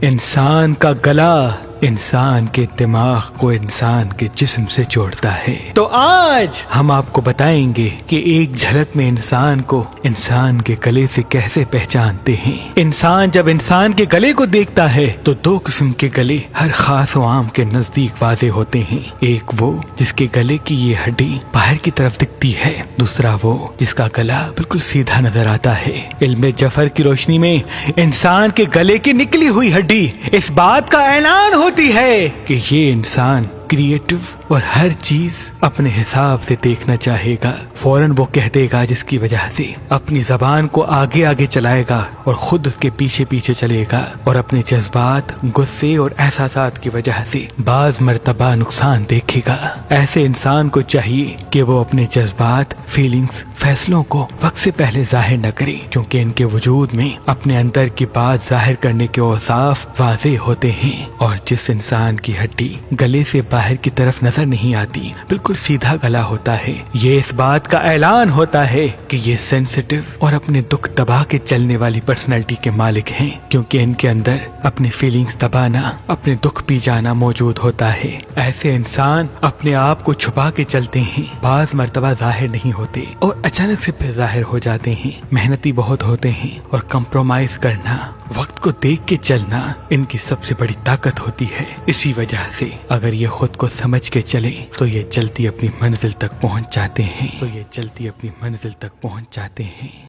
انسان کا گلا انسان کے دماغ کو انسان کے جسم سے جوڑتا ہے۔ تو آج ہم آپ کو بتائیں گے کہ ایک جھلک میں انسان کو انسان کے گلے سے کیسے پہچانتے ہیں۔ انسان جب انسان کے گلے کو دیکھتا ہے تو دو قسم کے گلے ہر خاص و عام کے نزدیک واضح ہوتے ہیں۔ ایک وہ جس کے گلے کی یہ ہڈی باہر کی طرف دکھتی ہے، دوسرا وہ جس کا گلا بالکل سیدھا نظر آتا ہے۔ علم جعفر کی روشنی میں انسان کے گلے کی نکلی ہوئی ہڈی اس بات کا اعلان ہوتی ہے کہ یہ انسان کریٹو اور ہر چیز اپنے حساب سے دیکھنا چاہے گا۔ فوراً وہ کہہ دے گا، جس کی وجہ سے اپنی زبان کو آگے آگے چلائے گا اور خود اس کے پیچھے پیچھے چلے گا، اور اپنے جذبات، غصے اور احساسات کی وجہ سے بعض مرتبہ نقصان دیکھے گا۔ ایسے انسان کو چاہیے کہ وہ اپنے جذبات، فیلنگز، فیصلوں کو وقت سے پہلے ظاہر نہ کرے، کیونکہ ان کے وجود میں اپنے اندر کی بات ظاہر کرنے کے اوصاف واضح ہوتے ہیں۔ اور جس انسان کی ہڈی گلے سے باہر کی طرف نظر نہیں آتی، بالکل سیدھا گلا ہوتا ہے، یہ اس بات کا اعلان ہوتا ہے کہ یہ سینسٹیو اور اپنے دکھ دبا کے چلنے والی پرسنالٹی کے مالک ہیں، کیونکہ ان کے اندر اپنے فیلنگز دبانا، اپنے دکھ پی جانا موجود ہوتا ہے۔ ایسے انسان اپنے آپ کو چھپا کے چلتے ہیں، بعض مرتبہ ظاہر نہیں ہوتے اور اچانک سے پھر ظاہر ہو جاتے ہیں۔ محنتی بہت ہوتے ہیں اور کمپرومائز کرنا، وقت کو دیکھ کے چلنا ان کی سب سے بڑی طاقت ہوتی ہے۔ اسی وجہ سے اگر یہ خود کو سمجھ کے چلے تو یہ جلدی اپنی منزل تک پہنچ جاتے ہیں۔